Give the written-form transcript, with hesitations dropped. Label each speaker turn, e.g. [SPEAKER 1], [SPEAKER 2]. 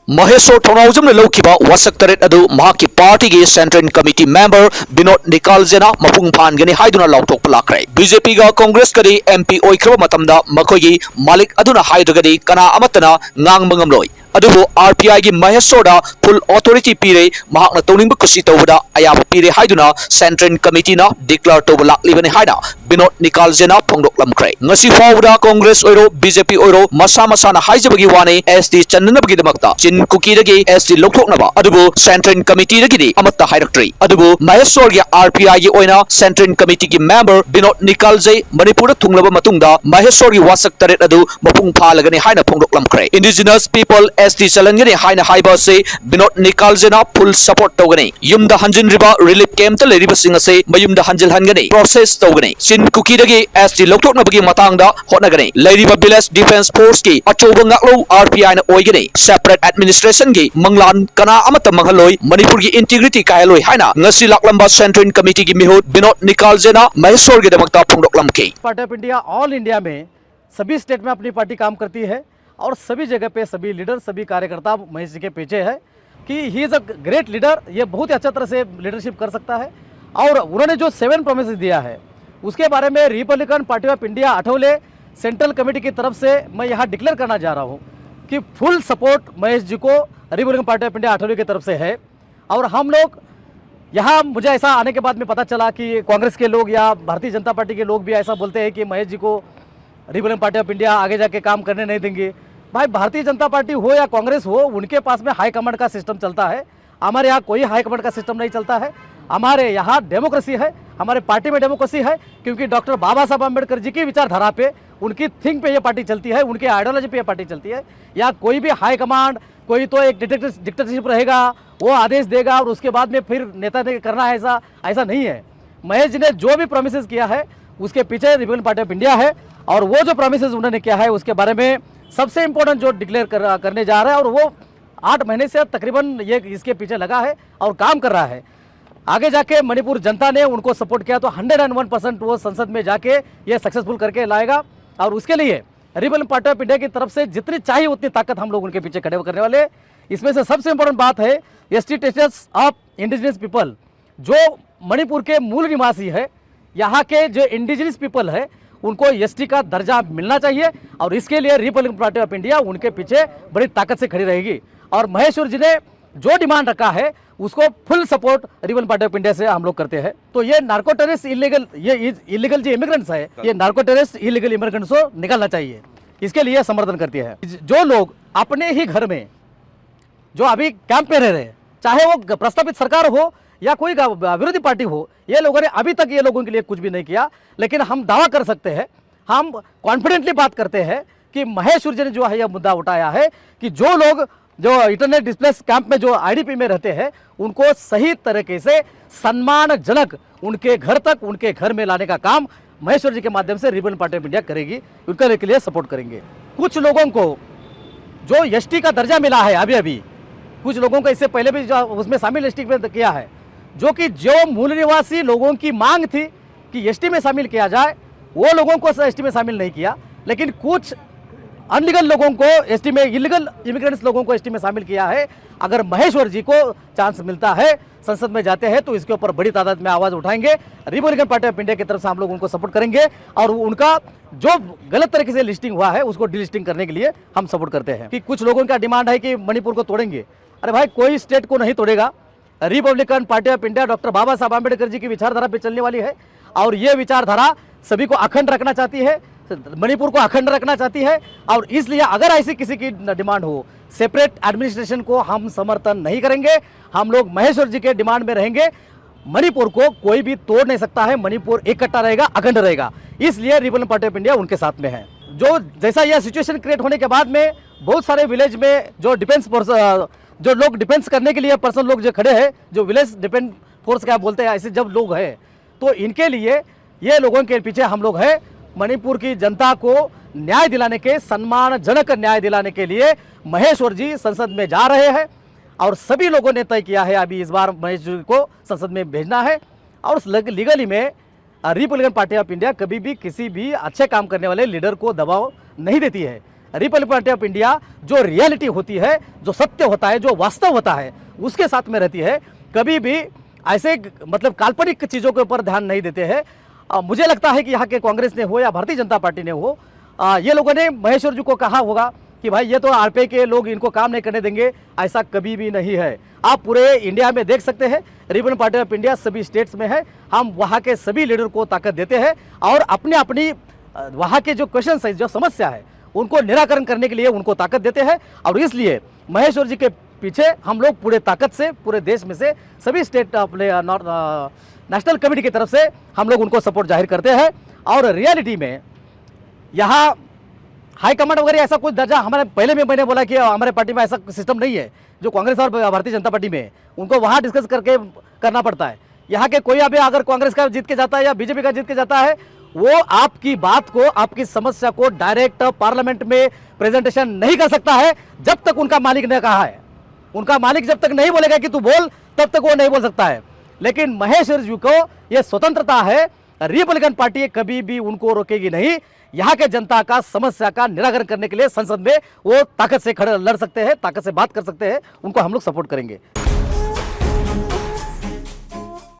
[SPEAKER 1] Maheswar Thongaujam Lokiba wasak taret adu mahaki party gi Central Committee member Binod Nikalzena mapung phangani haiduna lautok palakrai BJP ga Congress kadi MP oikraba matamda makogi Malik aduna haidugadi kana amatana ngangmangam loi adubu RPI gi Maheswar full authority pire mahakna tawningba kusi tawda ayaba pire haiduna Central Committee na declare tawba laklibani haida Binod Nikalzena phongdok lamkrai ngasi fawda Congress oiro BJP oiro masa na haijabagi wani SD chandanabagi damakta Kuki dagi SD lokthoknaba adubu Central Committee dagi amatta hairaktrei adubu Maheswar gi RPI gi oina Central Committee gi member Binod Nikalje Manipur thunglaba matungda Maheswar gi wasak taret adu mapung phalagani haina phongdok lamkrai indigenous people SD chalangani haina haiba se Binod Nikalje na full support tawgani yumda hanjin riba relief camp ta leriba singa se mayumda hanjil hangani process tawgani sin kuki dagi SD lokthoknabagi matangda hotnagani leriba village defense force ki achoba ngaklo RPI na oigani separate administration gi manglan kana amata manghaloi Manipur gi integrity kailoi haina ngasi laklamba Central Committee gi mihut Binod Nikalje na Maheswar gi damakta phongdok lamke
[SPEAKER 2] party of India all India में सभी state में अपनी party काम करती है और सभी जगह पे सभी लीडर सभी कार्यकर्ता महेश जी के पीछे है कि he is a great leader. ये बहुत ही अच्छा तरह से लीडरशिप कर सकता है और उन्होंने जो 7 प्रोमिस दिया है उसके बारे में Republican Party of India Athawale central committee की तरफ से मैं यहाँ डिक्लेयर करना जा रहा हूँ कि फुल सपोर्ट महेश जी को Republican Party of India Athaule की तरफ से है। और हम लोग यहाँ मुझे ऐसा आने के बाद में पता चला कि कांग्रेस के लोग या भारतीय जनता पार्टी के लोग भी ऐसा बोलते हैं कि महेश जी को रिपब्लिकन पार्टी ऑफ इंडिया आगे जाके काम करने नहीं देंगे। भाई भारतीय जनता पार्टी हो या कांग्रेस हो उनके पास में हाई कमांड का सिस्टम चलता है, हमारे यहाँ कोई हाई कमांड का सिस्टम नहीं चलता है। हमारे यहाँ डेमोक्रेसी है, हमारे पार्टी में डेमोक्रेसी है क्योंकि डॉक्टर बाबा साहब अम्बेडकर जी की विचारधारा पे उनकी थिंक पे ये पार्टी चलती है, उनके आइडियोलॉजी पे ये पार्टी चलती है। या कोई भी हाई कमांड कोई तो एक डिक्टेटरशिप रहेगा, वो आदेश देगा और उसके बाद में फिर नेता ने करना है, ऐसा नहीं है। महेश जी ने जो भी प्रोमिस किया है उसके पीछे रिपब्लिकन पार्टी ऑफ इंडिया है और वो जो प्रोमिस उन्होंने किया है उसके बारे में सबसे इंपॉर्टेंट जो डिक्लेयर करने जा रहा है और वो 8 महीने से तकरीबन ये इसके पीछे लगा है और काम कर रहा है। आगे जाके मणिपुर जनता ने उनको सपोर्ट किया तो 101% वो संसद में जाके ये सक्सेसफुल करके लाएगा और उसके लिए रिपब्लिकन पार्टी ऑफ इंडिया की तरफ से जितनी चाहिए उतनी ताकत हम लोग उनके पीछे खड़े करने वाले। इसमें से सबसे इंपॉर्टेंट बात है ST status of indigenous people, जो मणिपुर के मूल निवासी है, यहाँ के जो इंडिजिनस पीपल है उनको एसटी का दर्जा मिलना चाहिए और इसके लिए रिपब्लिकन पार्टी ऑफ इंडिया उनके पीछे बड़ी ताकत से खड़ी रहेगी। और महेश्वर जी ने जो डिमांड रखा है उसको full support Republican Party of India से हम लोग करते हैं। तो ये नार्को टेररिस्ट इलीगल जो इमिग्रेंट्स है, ये नार्को टेररिस्ट इलीगल इमिग्रेंट्स को निकालना चाहिए, इसके लिए समर्थन करती है। जो लोग अपने ही घर में जो अभी कैंप में रह रहे हैं, चाहे वो प्रस्तावित सरकार हो या कोई विरोधी पार्टी हो, ये लोगों ने अभी तक ये लोगों के लिए कुछ भी नहीं किया, लेकिन हम दावा कर सकते हैं, हम कॉन्फिडेंटली बात करते हैं कि महेश्वर जी ने जो है यह मुद्दा उठाया है कि जो लोग जो इंटरनेट डिस्प्लेस कैंप में जो आईडीपी में रहते हैं उनको सही तरीके से सम्मानजनक उनके घर तक उनके घर में लाने का काम महेश्वर जी के माध्यम से रिपब्लिकन पार्टी ऑफ इंडिया करेगी, उनके लिए सपोर्ट करेंगे। कुछ लोगों को जो एसटी का दर्जा मिला है अभी कुछ लोगों को इससे पहले भी जो उसमें शामिल लिस्टिंग में किया है, जो कि जो मूल निवासी लोगों की मांग थी कि एसटी में शामिल किया जाए, वो लोगों को एसटी में शामिल नहीं किया, लेकिन कुछ अनलीगल लोगों को एसटी में, इलीगल इमिग्रेंट्स लोगों को एसटी में शामिल किया है। अगर महेश्वर जी को चांस मिलता है, संसद में जाते हैं, तो इसके ऊपर बड़ी तादाद में आवाज उठाएंगे। रिपब्लिकन पार्टी ऑफ इंडिया की तरफ से हम लोग उनको सपोर्ट करेंगे और उनका जो गलत तरीके से लिस्टिंग हुआ है उसको डिलिस्टिंग करने के लिए हम सपोर्ट करते हैं। कि कुछ लोगों का डिमांड है कि मणिपुर को तोड़ेंगे, अरे भाई कोई स्टेट को नहीं तोड़ेगा। Republican Party of India doctor Baba Saheb Ambedkar जी की विचारधारा पे चलने वाली है और ये विचारधारा सभी को अखंड रखना चाहती है, मणिपुर को अखंड रखना चाहती है। और इसलिए अगर ऐसी किसी की डिमांड हो, सेपरेट एडमिनिस्ट्रेशन को हम समर्थन नहीं करेंगे। हम लोग महेश्वर जी के डिमांड में रहेंगे। मणिपुर को कोई भी तोड़ नहीं सकता है, मणिपुर इकट्ठा रहेगा, अखंड रहेगा, इसलिए रिपब्लिकन पार्टी ऑफ इंडिया उनके साथ में है। जो जैसा यह सिचुएशन क्रिएट होने के बाद में बहुत सारे विलेज में जो डिफेंस फोर्स, जो लोग डिफेंस करने के लिए पर्सन लोग जो खड़े हैं, जो विलेज डिफेंस फोर्स क्या बोलते हैं, ऐसे जब लोग हैं तो इनके लिए ये लोगों के पीछे हम लोग हैं। मणिपुर की जनता को न्याय दिलाने के, सम्मानजनक न्याय दिलाने के लिए महेश्वर जी संसद में जा रहे हैं और सभी लोगों ने तय किया है अभी इस बार महेश्वर जी को संसद में भेजना है। और लीगली में रिपब्लिकन पार्टी ऑफ इंडिया कभी भी किसी भी अच्छे काम करने वाले लीडर को दबाव नहीं देती है। रिपब्लिकन पार्टी ऑफ इंडिया जो रियलिटी होती है, जो सत्य होता है, जो वास्तव होता है, उसके साथ में रहती है। कभी भी ऐसे मतलब काल्पनिक चीज़ों के ऊपर ध्यान नहीं देते हैं। मुझे लगता है कि यहाँ के कांग्रेस ने हो या भारतीय जनता पार्टी ने हो, ये लोगों ने महेश्वर जी को कहा होगा कि भाई ये तो आरपीआई के लोग, इनको काम नहीं करने देंगे। ऐसा कभी भी नहीं है। आप पूरे इंडिया में देख सकते हैं, रिपब्लिकन पार्टी ऑफ इंडिया सभी स्टेट्स में है। हम वहाँ के सभी लीडर को ताकत देते हैं और अपने अपनी वहाँ के जो क्वेश्चन है, जो समस्या है, उनको निराकरण करने के लिए उनको ताकत देते हैं। और इसलिए महेश्वर जी के पीछे हम लोग पूरे ताकत से, पूरे देश में से सभी स्टेट अपने नेशनल कमेटी की तरफ से हम लोग उनको सपोर्ट जाहिर करते हैं। और रियलिटी में यहाँ हाईकमांड वगैरह ऐसा कुछ दर्जा हमारे, पहले भी मैंने बोला कि हमारे पार्टी में ऐसा सिस्टम नहीं है जो कांग्रेस और भारतीय जनता पार्टी में है। उनको वहाँ डिस्कस करके करना पड़ता है। यहाँ के कोई अभी अगर कांग्रेस का जीत के जाता है या बीजेपी का जीत के जाता है, वो आपकी बात को, आपकी समस्या को डायरेक्ट पार्लियामेंट में प्रेजेंटेशन नहीं कर सकता है जब तक उनका मालिक ने कहा है। उनका मालिक जब तक नहीं बोलेगा कि तू बोल, तब तक वो नहीं बोल सकता है। लेकिन महेश्वर जी को यह स्वतंत्रता है। रिपब्लिकन पार्टी कभी भी उनको रोकेगी नहीं। यहाँ के जनता का समस्या का निराकरण करने के लिए संसद में वो ताकत से खड़े लड़ सकते हैं, ताकत से बात कर सकते हैं। उनको हम लोग सपोर्ट करेंगे।